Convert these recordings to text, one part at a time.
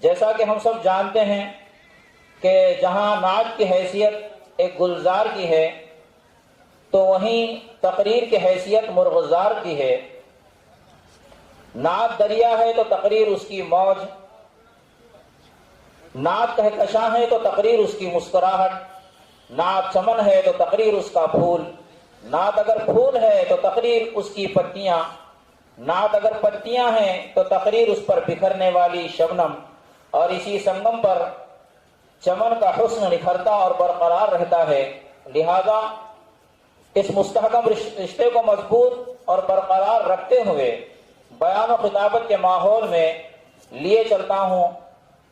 جیسا کہ ہم سب جانتے ہیں کہ جہاں نعت کی حیثیت ایک گلزار کی ہے تو وہیں تقریر کی حیثیت مرغزار کی ہے۔ نعت دریا ہے تو تقریر اس کی موج، نعت کہکشاں ہے تو تقریر اس کی مسکراہٹ، نعت چمن ہے تو تقریر اس کا پھول، نعت اگر پھول ہے تو تقریر اس کی پتیاں، نعت اگر پتیاں ہیں تو تقریر اس پر بکھرنے والی شبنم، اور اسی سنگم پر چمن کا حسن نکھرتا اور برقرار رہتا ہے۔ لہذا اس مستحکم رشتے کو مضبوط اور برقرار رکھتے ہوئے بیان و خطابت کے ماحول میں لیے چلتا ہوں۔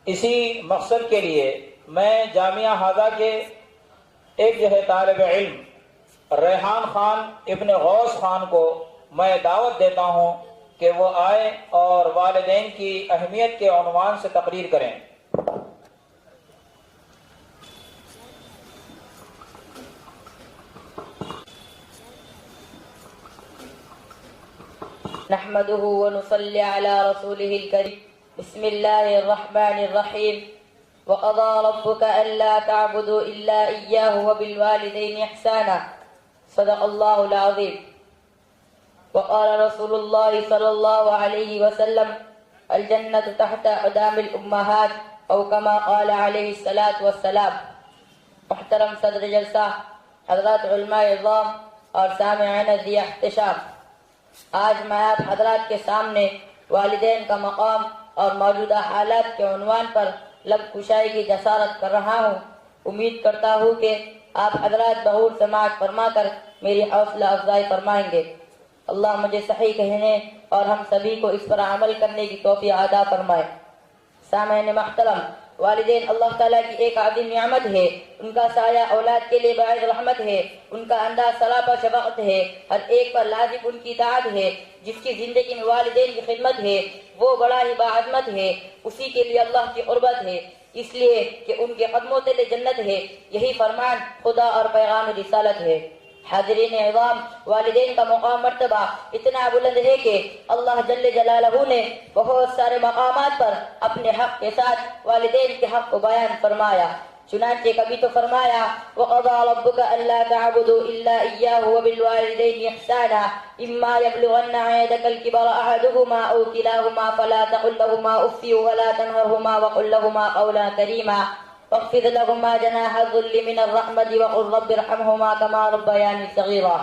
اسی مقصد کے لیے میں جامعہ ہاذا کے ایک طالب علم ریحان خان ابن غوث خان کو میں دعوت دیتا ہوں کہ وہ آئے اور والدین کی اہمیت کے عنوان سے تقریر کریں۔ نحمده ونصلي على رسوله الكريم بسم الله الرحمن الرحيم وقضى ربك ألا تعبدوا إلا إياه وبالوالدين إحسانا صدق الله العظيم وقال رسول الله صلى الله عليه وسلم الجنة تحت أقدام الأمهات أو كما قال عليه الصلاة والسلام۔ محترم صدر جلسہ، حضرات علماء عظام اور سامعین ذی احتشام، آج میں آپ حضرات کے سامنے والدین کا مقام اور موجودہ حالات کے عنوان پر لب کشائی کی جسارت کر رہا ہوں۔ امید کرتا ہوں کہ آپ حضرات بغور سماعت فرما کر میری حوصلہ افزائی فرمائیں گے۔ اللہ مجھے صحیح کہنے اور ہم سبھی کو اس پر عمل کرنے کی توفیق عطا فرمائے۔ سامعین محترم، والدین اللہ تعالیٰ کی ایک عظیم نعمت ہے، ان کا سایہ اولاد کے لیے باعث رحمت ہے، ان کا انداز صلاح و شفقت ہے، ہر ایک پر لازم ان کی اطاعت ہے۔ جس کی زندگی میں والدین کی خدمت ہے وہ بڑا ہی باعظمت ہے، اسی کے لیے اللہ کی قربت ہے، اس لیے کہ ان کے قدموں تلے جنت ہے، یہی فرمان خدا اور پیغام رسالت ہے۔ حاضرین عظام، والدین کا مقام مرتبہ اتنا بلند ہے کہ اللہ جل جلالہ نے بہت سارے مقامات پر اپنے حق کے ساتھ والدین کے حق کو بیان فرمایا۔ چنانچہ کبھی تو فرمایا وَقَضَى رَبُّكَ أَلَّا تَعْبُدُوا إِلَّا إِيَّاهُ وَبِالْوَالِدَيْنِ إِحْسَانًا إِمَّا يَبْلُغَنَّ عِندَكَ الْكِبَرَ أَحَدُهُمَا أَوْ كِلَاهُمَا فَلَا تَقُل لَّهُمَا أُفٍّ وَلَا تَنْهَرْهُمَا وَقُل لَّهُمَا قَوْلًا كَرِيمًا واخفض لهما جناح الذل من الرحمة وقل رب ارحمهما كما ربياني صغيرا،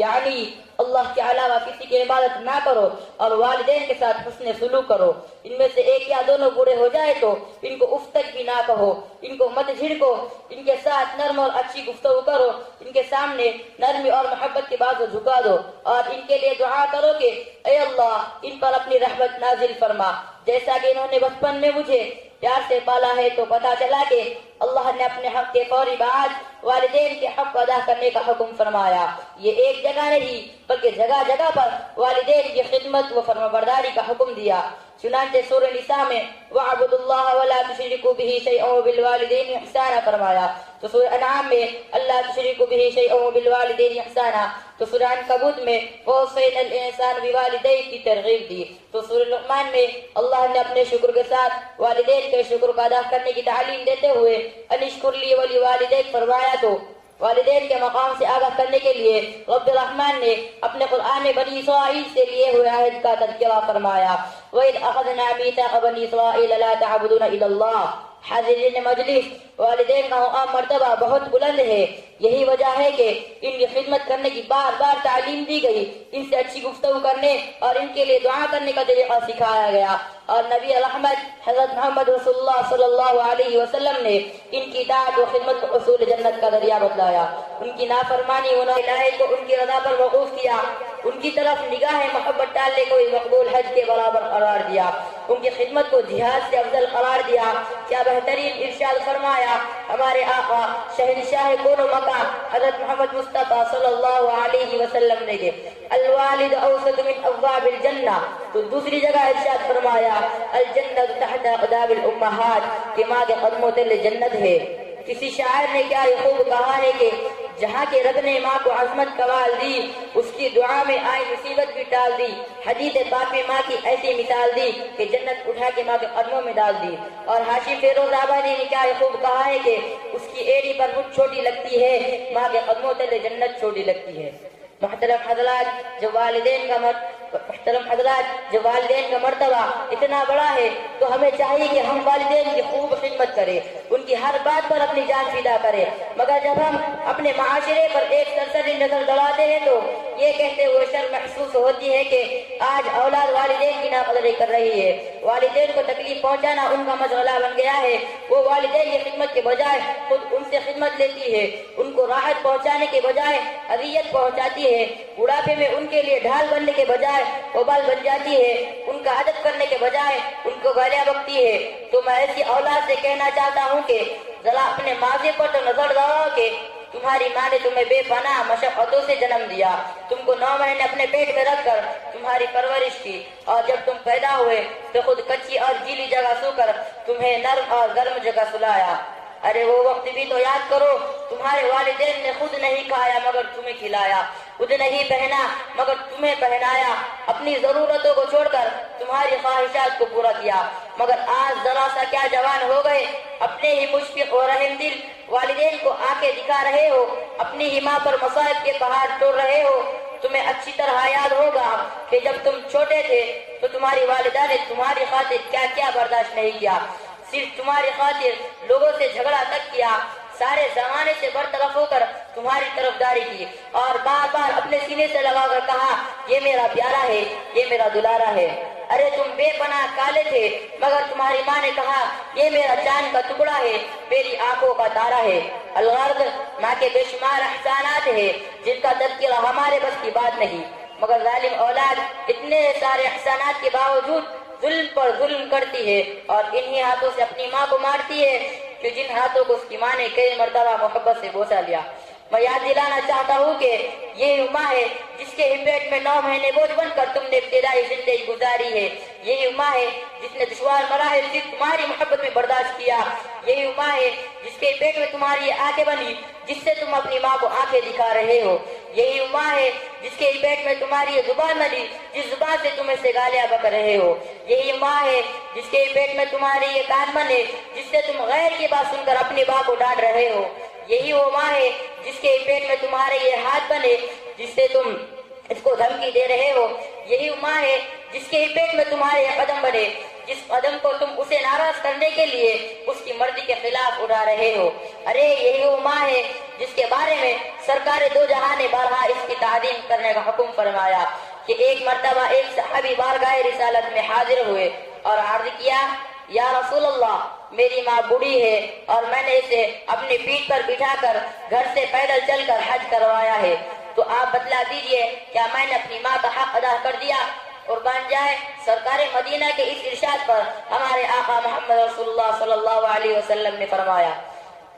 یعنی اللہ کے علاوہ کسی کی عبادت نہ کرو اور والدین کے ساتھ حسن سلوک کرو۔ ان میں سے ایک یا دونوں بوڑھے ہو جائے تو ان کو اف تک بھی نہ کہو، ان کو مت جھڑکو، ان کے ساتھ نرم اور اچھی گفتگو کرو، ان کے سامنے نرمی اور محبت کے بازو جھکا دو اور ان کے لیے دعا کرو کہ اے اللہ ان پر اپنی رحمت نازل فرما، جیسا کہ انہوں نے بچپن میں مجھے پیار سے پالا ہے۔ تو پتہ چلا کہ اللہ نے اپنے حق کے فوری بعد والدین کے حق کو ادا کرنے کا حکم فرمایا۔ یہ ایک جگہ نہیں بلکہ جگہ جگہ پر والدین کی خدمت و فرمانبرداری کا حکم دیا۔ چنانچہ سورہ نساء میں وَاعْبُدُوا اللَّهَ وَلَا تُشْرِكُوا بِهِ شَيْئًا وَبِالْوَالِدَيْنِ إِحْسَانًا فرمایا۔ تو سورہ انعام میں اللہ تشرکوا بہ شیئا وبالوالدین احسانا، تو سورہ عنکبوت میں وَوَصَّيْنَا الْإِنسَانَ بِوَالِدَيْهِ کی ترغیب دی۔ تو سورہ لقمان میں اللہ نے اپنے شکر کے ساتھ والدین کے شکر کو ادا کرنے کی تعلیم دیتے ہوئے ان اشکر لی وَلِوَالِدَيْكَ فرمایا۔ تو والدین کے مقام سے آگاہ کرنے کے لیے رب الرحمن نے اپنے قرآن میں بنی اسرائیل سے لیے ہوئے عہد کا تذکرہ فرمایا۔ وَإِذْ أَخَذْنَا مِيثَاقَ بَنِي إِسْرَائِيلَ لَا تَعْبُدُونَ إِلَّا اللَّهَ۔ حاضرین مجلس، والدین کا مقام مرتبہ بہت بلند ہے، یہی وجہ ہے کہ ان کی خدمت کرنے کی بار بار تعلیم دی گئی، ان سے اچھی گفتگو کرنے اور ان کے لیے دعا کرنے کا طریقہ سکھایا گیا، اور نبی رحمت حضرت محمد رسول اللہ صلی اللہ علیہ وسلم نے ان کی اطاعت و خدمت کو حصول جنت کا ذریعہ بتلایا۔ ان کی نافرمانی و نااہلی کو ان کی رضا پر موقوف کیا، ان کی طرف نگاہ محبت ڈالنے کو مقبول حج کے برابر قرار دیا، ان کی خدمت کو جہاد سے افضل قرار دیا۔ کیا بہترین ارشاد فرمایا ہمارے آقا شہنشاہ کون و مکان حضرت محمد مصطفیٰ صلی اللہ علیہ وسلم نے کہ الوالد اوسط من ابواب الجنہ۔ تو دوسری جگہ ارشاد فرمایا الجنت تحت اقدام الامہات، کہ ماں کے قدموں تلے جنت ہے۔ کسی شاعر نے کیا یہ خوب کہا ہے کہ جہاں کے رب نے ماں کو عظمت کمال دی، اس کی دعا میں آئی مصیبت بھی ٹال دی، حدیث پاک میں ماں کی ایسی مثال دی کہ جنت اٹھا کے ماں کے قدموں میں ڈال دی۔ اور حاشی فیروز آبادی نے کیا خوب کہا ہے کہ اس کی ایڑی پر مجھ چھوٹی لگتی ہے، ماں کے قدموں تلے جنت چھوٹی لگتی ہے۔ محترم حضرات، جو والدین کا مرتبہ اتنا بڑا ہے تو ہمیں چاہیے کہ ہم والدین کی خوب خدمت کریں، ان کی ہر بات پر اپنی جان فدا کریں، مگر جب ہم اپنے معاشرے پر ایک سرسری نظر دوڑاتے ہیں تو یہ کہتے ہوئے شرم محسوس ہوتی ہے کہ آج اولاد والدین کی ناقدری کر رہی ہے، والدین کو تکلیف پہنچانا ان کا مشغلہ بن گیا ہے، وہ والدین کی خدمت کے بجائے خود ان سے خدمت لیتی ہے، ان کو راحت پہنچانے کے بجائے اذیت پہنچاتی ہے، بڑھاپے میں ان کے لیے ڈھال بننے کے بجائے وبال بن جاتی ہے، ان کا ادب کرنے کے بجائے ان کو گالیاں بکتی ہے۔ تو میں ایسی اولاد سے کہنا چاہتا ہوں کہ ذرا اپنے ماضی پر تو نظر دوڑاؤ کہ تمہاری ماں نے تمہیں بے پناہ مشقتوں سے جنم دیا، تم کو 9 مہینے اپنے پیٹ میں رکھ کر تمہاری پرورش کی، اور جب تم پیدا ہوئے تو خود کچی اور گیلی جگہ سو کر تمہیں نرم اور گرم جگہ سلایا۔ ارے وہ وقت بھی تو یاد کرو، تمہارے والدین نے خود نہیں کھایا مگر تمہیں کھلایا، خود نہیں پہنا مگر تمہیں پہنایا، اپنی ضرورتوں کو چھوڑ کر تمہاری خواہشات کو پورا کیا، مگر آج ذرا سا کیا جوان ہو گئے، اپنے ہی مشفق اور رحم دل والدین کو آنکھیں دکھا رہے ہو، اپنی ہی ماں پر مصائب کے پہاڑ توڑ رہے ہو۔ تمہیں اچھی طرح یاد ہوگا کہ جب تم چھوٹے تھے تو تمہاری والدہ نے تمہاری خاطر کیا کیا برداشت نہیں کیا، صرف تمہاری خاطر لوگوں سے جھگڑا تک کیا، سارے زمانے سے برطرف ہو کر تمہاری طرفداری کی، اور بار بار اپنے سینے سے لگا کر کہا یہ میرا پیارا ہے، یہ میرا دلارا ہے۔ ارے تم بے پناہ کالے تھے مگر تمہاری ماں نے کہا یہ میرا چاند کا ٹکڑا ہے، میری آنکھوں کا تارا ہے۔ الغرض ماں کے بے شمار احسانات ہیں جن کا تذکرہ ہمارے بس کی بات نہیں، مگر ظالم اولاد اتنے سارے احسانات کے باوجود ظلم پر ظلم کرتی ہے اور انہی ہاتھوں سے اپنی ماں کو مارتی ہے کہ جن ہاتھوں کو اس کی ماں نے کئی مرتبہ محبت سے بوسا لیا۔ میں یاد دلانا چاہتا ہوں کہ یہ ماں ہے جس کے پیٹ میں 9 مہینے بوجھ بن کر تم نے ابتدائی زندگی گزاری ہے، یہی ماں ہے جس نے دشوار مراحل سے تمہاری محبت میں برداشت کیا، یہی ماں ہے جس کے پیٹ میں تمہاری آنکھیں بنی جس سے تم اپنی ماں کو آنکھیں دکھا رہے ہو، یہی ماں ہے جس کے پیٹ میں تمہاری زبان بنی جس زبان سے تم اسے گالیاں بک رہے ہو، یہی ماں ہے جس کے پیٹ میں تمہاری یہ کان بنے جس سے تم غیر کی بات سن کر اپنی ماں کو ڈانٹ رہے ہو، یہی وہ ماں ہے جس کے پیٹ میں تمہارے یہ ہاتھ بنے جس سے تم اس کو دھمکی دے رہے ہو، یہی ماں ہے جس کے پیٹ میں تمہارے یہ قدم بنے جس قدم کو تم اسے ناراض کرنے کے لیے اس کی مرضی کے خلاف اڑا رہے ہو۔ ارے یہی وہ ماں ہے جس کے بارے میں سرکار دو جہاں نے بارہا اس کی تعظیم کرنے کا حکم فرمایا کہ ایک مرتبہ ایک صحابی بارگاہ رسالت میں حاضر ہوئے اور عرض کیا یا رسول اللہ، میری ماں بوڑھی ہے اور میں نے اسے اپنی پیٹھ پر بٹھا کر گھر سے پیدل چل کر حج کروایا ہے، تو آپ بتلا دیجئے کیا میں نے اپنی ماں کا حق ادا کر دیا؟ قربان جائے سرکار مدینہ کے اس ارشاد پر ہمارے آقا محمد رسول اللہ صلی اللہ علیہ وسلم نے فرمایا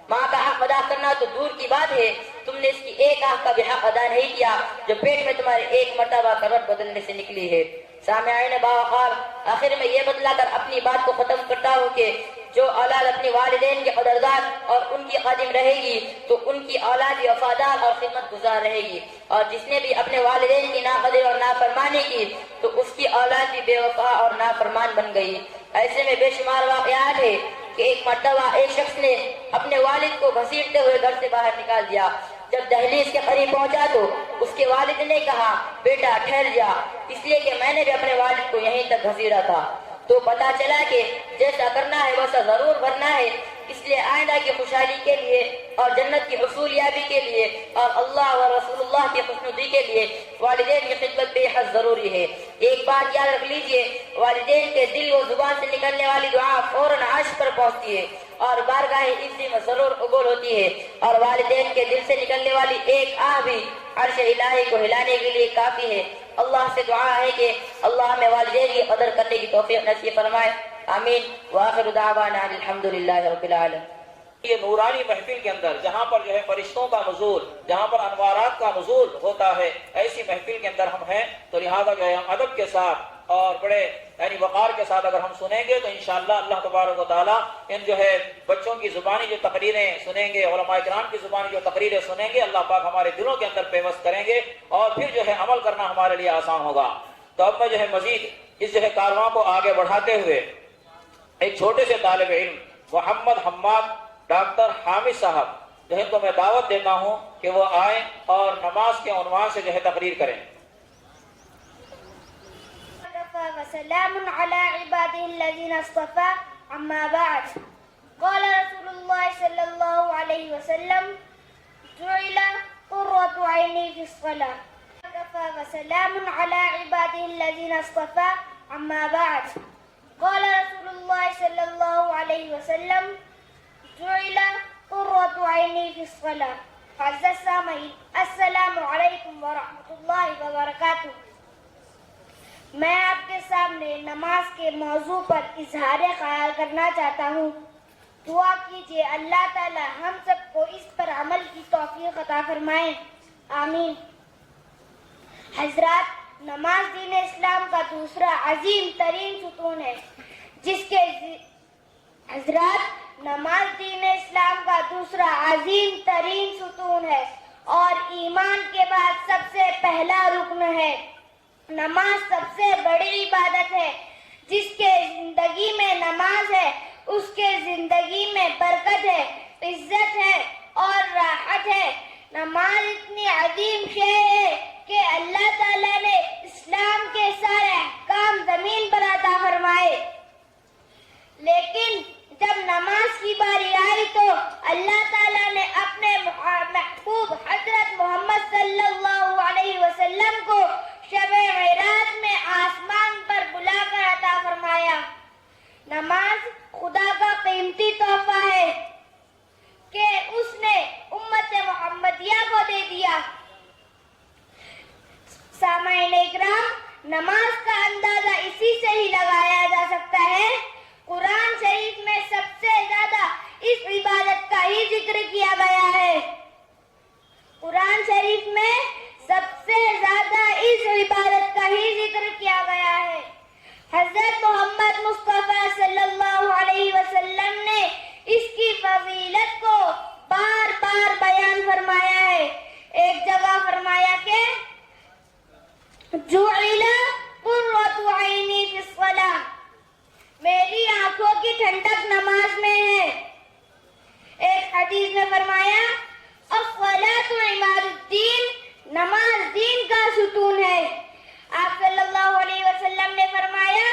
ماں کا حق ادا کرنا تو دور کی بات ہے، تم نے اس کی ایک آنکھ کا بھی حق ادا نہیں کیا جو پیٹ میں تمہارے ایک مرتبہ کروٹ بدلنے سے نکلی ہے۔ سامعین باوقار، آخر میں یہ بتلا کر اپنی بات کو ختم کرتا ہوں کہ جو اولاد اپنے والدین کے قدردان اور ان کی خادم رہے گی تو ان کی اولاد بھی وفادار اور خدمت گزار رہے گی، اور جس نے بھی اپنے والدین کی ناقدری اور نافرمانی کی تو اس کی اولاد بھی بے وفا اور نافرمان بن گئی۔ ایسے میں بے شمار واقعات ہے کہ ایک مرتبہ ایک شخص نے اپنے والد کو گھسیٹتے ہوئے گھر سے باہر نکال دیا، جب دہلیز کے قریب پہنچا تو اس کے والد نے کہا بیٹا ٹھہر جا، اس لیے کہ میں نے بھی اپنے والد کو یہیں تک گھسیٹا تھا۔ تو پتا چلا کہ جیسا کرنا ہے ویسا ضرور بھرنا ہے، اس لیے آئندہ کی خوشحالی کے لیے اور جنت کی حصول یابی کے لیے اور اللہ و رسول اللہ کی خوشنودی کے لیے والدین کی خدمت بے حد ضروری ہے۔ ایک بات یاد رکھ لیجئے، والدین کے دل و زبان سے نکلنے والی دعا فوراً عرش پر پہنچتی ہے اور بارگاہ عزت میں ضرور قبول ہوتی ہے، اور والدین کے دل سے نکلنے والی ایک آہ بھی عرش الہی کو ہلانے کے لیے کافی ہے۔ اللہ سے دعا ہے کہ اللہ ہمیں والدین کی قدر کرنے کی توفیق نصیب فرمائے، آمین۔ وآخر دعوانا الحمدللہ رب العالمین۔ یہ نورانی محفل کے اندر جہاں پر جو ہے فرشتوں کا نزول، جہاں پر انوارات کا نزول ہوتا ہے، ایسی محفل کے اندر ہم ہیں، تو لہذا جو ہے ادب کے ساتھ اور بڑے یعنی وقار کے ساتھ اگر ہم سنیں گے تو انشاءاللہ اللہ تبارک و تعالیٰ ان جو ہے بچوں کی زبانی جو تقریریں سنیں گے، علماء کرام کی زبانی جو تقریریں سنیں گے، اللہ پاک ہمارے دلوں کے اندر پیوست کریں گے اور پھر جو ہے عمل کرنا ہمارے لیے آسان ہوگا۔ تو اب میں جو ہے مزید اس جو ہے کارواں کو آگے بڑھاتے ہوئے ایک چھوٹے سے طالب علم محمد حماد ڈاکٹر حامد صاحب جو ہے تو میں دعوت دیتا ہوں کہ وہ آئیں اور نماز کے عنوان سے جو ہے تقریر کریں۔ وسلام على عباده الذين اصطفى عما بعد قال رسول الله صلى الله عليه وسلم جعل قرة عيني في الصلاة وسلام على عباده الذين اصطفى عما بعد قال رسول الله صلى الله عليه وسلم جعل قرة عيني في الصلاة۔ عزیز السامعین، السلام علیکم ورحمۃ اللہ وبرکاتہ۔ میں آپ کے سامنے نماز کے موضوع پر اظہار خیال کرنا چاہتا ہوں۔ دعا کیجیے اللہ تعالی ہم سب کو اس پر عمل کی توفیق عطا فرمائیں، آمین۔ حضرات، نماز دین اسلام کا دوسرا عظیم ترین ستون ہے جس کے نماز دین اسلام کا دوسرا عظیم ترین ستون ہے اور ایمان کے بعد سب سے پہلا رکن ہے۔ نماز سب سے بڑی عبادت ہے۔ جس کے زندگی میں نماز ہے اس کے زندگی میں برکت ہے، عزت ہے اور راحت ہے۔ نماز اتنی عظیم شے ہے کہ اللہ تعالیٰ نے اسلام کے سارے احکام زمین پر عطا فرمائے، لیکن جب نماز کی باری آئی تو اللہ تعالیٰ نے اپنے محبوب حضرت محمد صلی اللہ علیہ وسلم کو شب معراج میں آسمان پر بلا کر عطا فرمایا۔ نماز خدا کا قیمتی تحفہ ہے کہ اس نے امت محمدیہ کو دے دیا۔ سامعین اکرام، نماز کا اندازہ اسی سے ہی لگایا جا سکتا ہے۔ قرآن شریف میں سب سے زیادہ اس عبادت کا ہی ذکر کیا گیا ہے۔ قرآن شریف میں سب سے زیادہ اس عبادت کا ہی ذکر کیا گیا ہے۔ حضرت محمد مصطفیٰ صلی اللہ علیہ وسلم نے اس کی فضیلت کو بار بار بیان فرمایا ہے۔ ایک جگہ فرمایا کہ جعل قرۃ عینی فی الصلاۃ، میری آنکھوں کی ٹھنڈک نماز میں ہے۔ ایک حدیث میں فرمایا الصلاۃ عماد الدین، نماز دین کا ستون ہے۔ آپ صلی اللہ علیہ وسلم نے فرمایا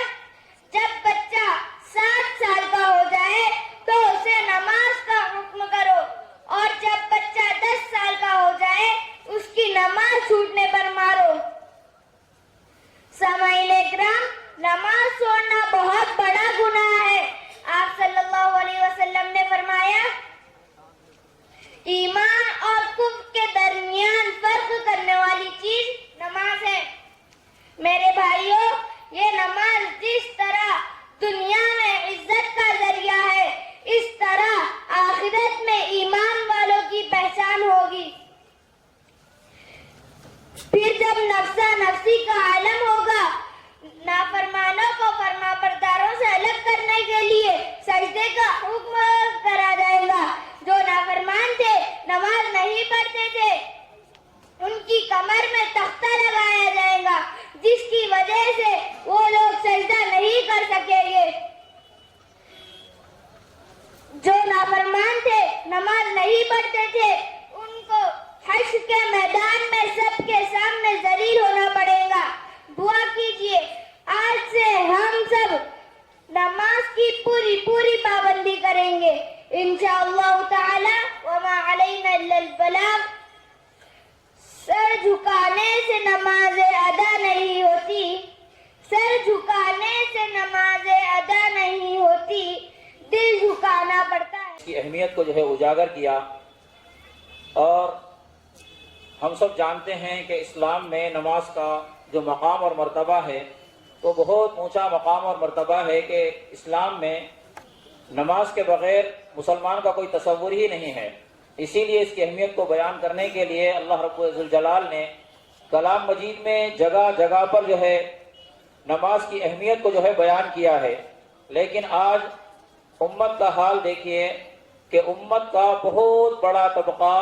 جب بچہ 7 سال کا ہو جائے تو اسے نماز کا حکم کرو، اور جب بچہ 10 سال کا ہو جائے اس کی نماز چھوٹنے پر مارو۔ سامعین اکرام، نماز چھوڑنا بہت بڑا گناہ ہے۔ آپ صلی اللہ علیہ وسلم نے فرمایا ایمان اور کفر کے درمیان فرق کرنے والی چیز نماز ہے۔ میرے بھائیوں، یہ نماز جس طرح دنیا میں عزت کا ذریعہ ہے، اس طرح آخرت میں ایمان والوں کی پہچان ہوگی۔ پھر جب نفسا نفسی کا عالم ہوگا، نافرمانوں کو فرما برداروں سے الگ کرنے کے لیے سجدے کا حکم کرا جائے گا۔ جو نافرمان تھے، نماز نہیں پڑھتے تھے، ان کی کمر میں تختہ لگایا جائے گا جس کی وجہ سے وہ لوگ سجدہ نہیں کر سکیں گے۔ جو نافرمان تھے، نماز نہیں پڑھتے تھے، ان کو حشر کے میدان میں سب کے سامنے ذلیل ہونا پڑے گا۔ دعا کیجیے آج سے ہم سب نماز کی پوری پابندی کریں گے انشاءاللہ تعالی، وما علینا الا البلاغ۔ سر جھکانے سے نماز ادا نہیں ہوتی، سر جھکانے سے نماز ادا نہیں ہوتی، دل جھکانا پڑتا ہے۔ اس کی اہمیت کو جو ہے اجاگر کیا، اور ہم سب جانتے ہیں کہ اسلام میں نماز کا جو مقام اور مرتبہ ہے وہ بہت اونچا مقام اور مرتبہ ہے کہ اسلام میں نماز کے بغیر مسلمان کا کوئی تصور ہی نہیں ہے۔ اسی لیے اس کی اہمیت کو بیان کرنے کے لیے اللہ رب الجلال نے کلام مجید میں جگہ جگہ پر جو ہے نماز کی اہمیت کو جو ہے بیان کیا ہے، لیکن آج امت کا حال دیکھیے کہ امت کا بہت بڑا طبقہ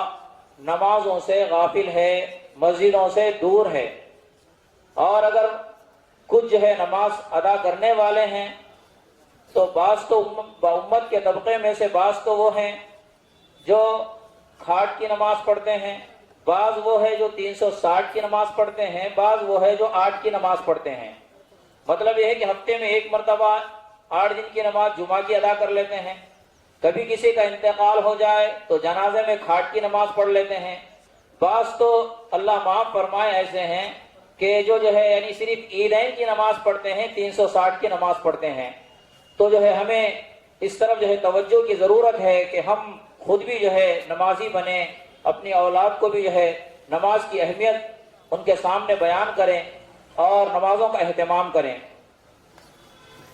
نمازوں سے غافل ہے، مسجدوں سے دور ہے، اور اگر کچھ جو ہے نماز ادا کرنے والے ہیں تو بعض تو امت کے طبقے میں سے بعض تو وہ ہیں جو کھاٹ کی نماز پڑھتے ہیں، بعض وہ ہے جو 360 کی نماز پڑھتے ہیں، بعض وہ ہے جو 8 کی نماز پڑھتے ہیں۔ مطلب یہ ہے کہ ہفتے میں ایک مرتبہ 8 دن کی نماز جمعہ کی ادا کر لیتے ہیں، کبھی کسی کا انتقال ہو جائے تو جنازے میں کھاٹ کی نماز پڑھ لیتے ہیں، بعض تو اللہ معاف فرمائے ایسے ہیں کہ جو ہے یعنی صرف عیدین کی نماز پڑھتے ہیں، 360 کی نماز پڑھتے ہیں۔ تو جو ہے ہمیں اس طرف جو ہے توجہ کی ضرورت ہے کہ ہم خود بھی جو ہے نمازی بنیں، اپنی اولاد کو بھی جو ہے نماز کی اہمیت ان کے سامنے بیان کریں اور نمازوں کا اہتمام کریں۔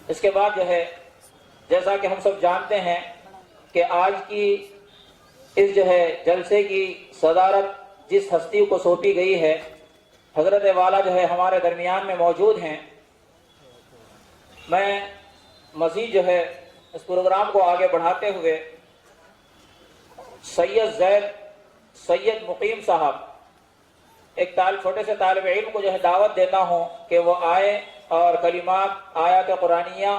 اس کے بعد جو ہے جیسا کہ ہم سب جانتے ہیں کہ آج کی اس جو ہے جلسے کی صدارت جس ہستی کو سونپی گئی ہے، حضرت والا جو ہے ہمارے درمیان میں موجود ہیں۔ میں مزید جو ہے اس پروگرام کو آگے بڑھاتے ہوئے سید مقیم صاحب ایک چھوٹے سے طالب علم کو جو ہے دعوت دیتا ہوں کہ وہ آئے اور کلمات آیات قرآنیہ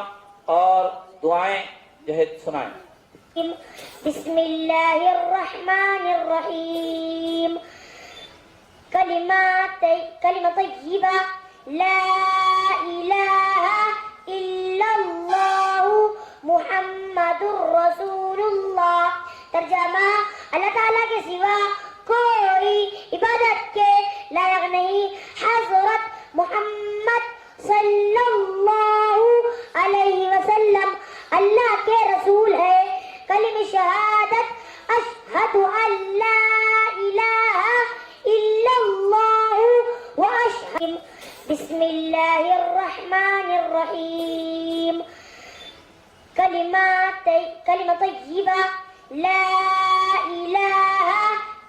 اور دعائیں جو ہے سنائیں۔ بسم اللہ الرحمن الرحیم، کلمہ طیبہ لا الہ الا اللہ محمد رسول اللہ۔ ترجمہ، اللہ تعالیٰ کے سوا کوئی عبادت کے لائق نہیں، حضرت محمد صلی اللہ علیہ وسلم اللہ کے رسول ہے۔ کلمہ شہادت اشہد ان لا الہ الا اللہ و اشہد۔ بسم اللہ الرحمن الرحیم، کلمہ طیبہ لا الہ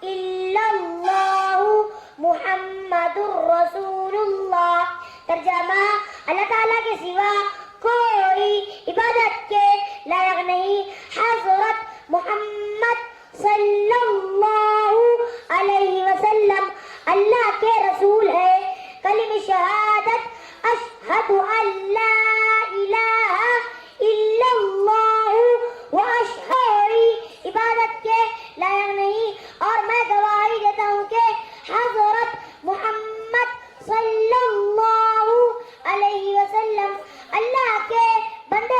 الا اللہ محمد رسول اللہ۔ ترجمہ، اللہ تعالیٰ کے سوا کوئی عبادت کے لائق نہیں، حضرت محمد صلی اللہ علیہ وسلم اللہ کے رسول ہے۔ کلمہ شہادت اشہد ان لا الہ الا اللہ و اشہد، عبادت کے لائق نہیں اور میں گواہی دیتا ہوں کہ حضرت محمد صلی اللہ علیہ وسلم اللہ کے بندے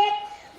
1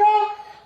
2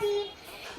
3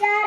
4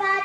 5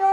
2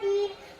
3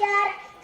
4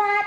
5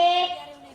1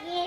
3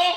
1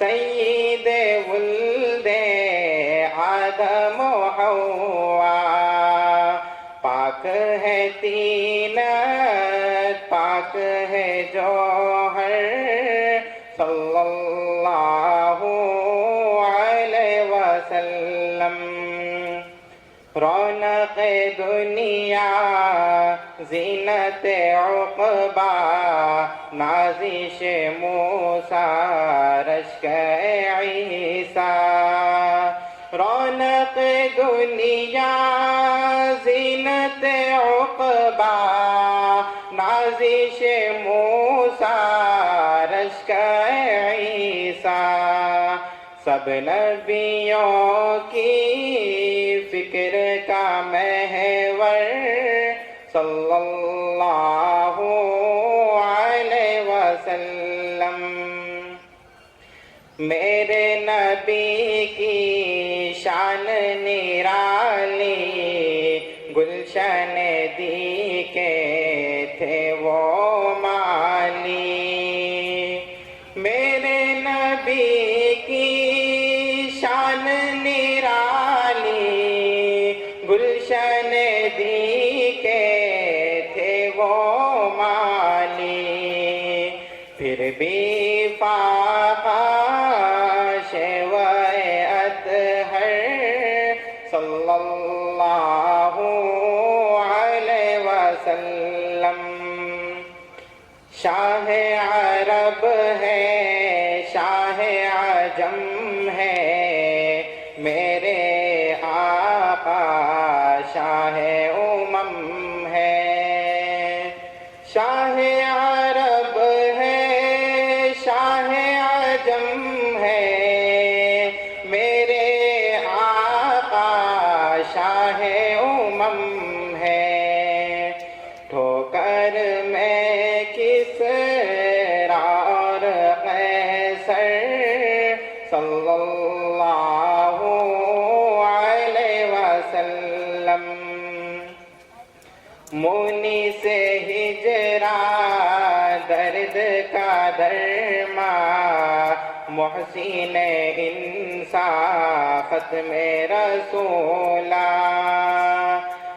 سید ولد آدم و حوا، پاک ہے طینت پاک ہے جوہر، صلی اللہ علیہ وسلم۔ رونق دنیا زینت عقبا، نازش موسیٰ رشک عیسیٰ۔ رونق دنیا زینت عقبا، نازش موسیٰ رشک عیسیٰ۔ سب نبیوں کی فکر کا محور، صلی اللہ علیہ وسلم۔ میرے نبی کی شان نرالی، گلشن دی کے تھے وہ مالی۔ میرے نبی کی شان نرالی، گلشن دی کے تھے وہ مالی۔ پھر بھی فاقہ شیوہ اطہر، صلی اللہ علیہ وسلم۔ شاہ عرب ہے شاہ عجم ہے، میرے آقا شاہ امم ہے۔ شاہ عرب ہے شاہ عجم ہے، میرے آقا شاہ امم ہے۔ ٹھوکر میں کسریٰ اور قیصر، صلی اللہ علیہ وسلم۔ مونی سے ہجرا درد کا درما، محسن انصاف ختم رسولا۔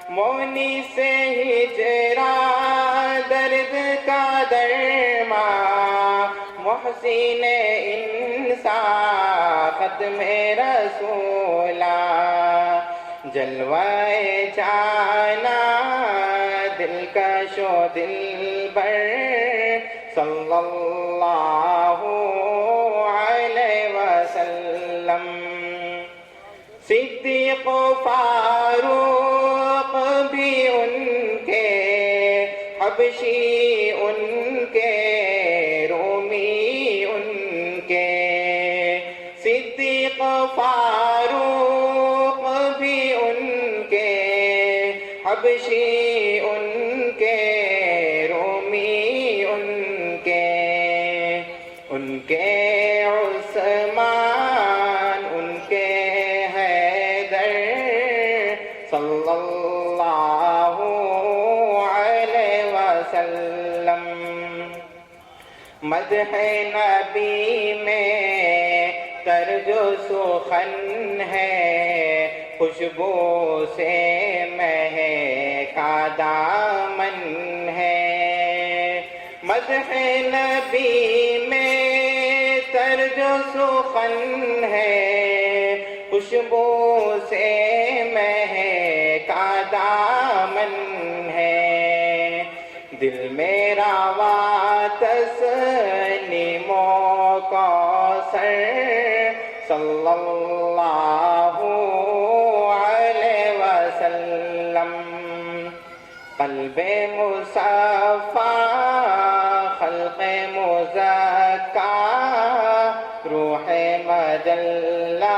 مونی سے ہجرا درد کا درما، محسن انصاف ختم رسولا۔ جلوہ جانا دلکش و دلبر، صلی اللہ علیہ وسلم۔ صدیق و فاروق بھی ان کے، حبشی ان کے، رومی ان کے۔ صدیق و فاروق بھی ان کے، حبشی ان کے، رومی ان کے۔ ان کے عثمان ان کے حیدر، صلی اللہ علیہ وسلم۔ مدح نبی میں طرز و سخن ہے، خوشبو سے مہکا دامن ہے۔ مدح نبی میں طرز و سخن ہے، خوشبو سے مہکا دامن ہے۔ دل میرا تسلیم و کوثر، صلی اللہ علیہ وسلم۔ قلب مصفا خلق مزکا، روح مجلہ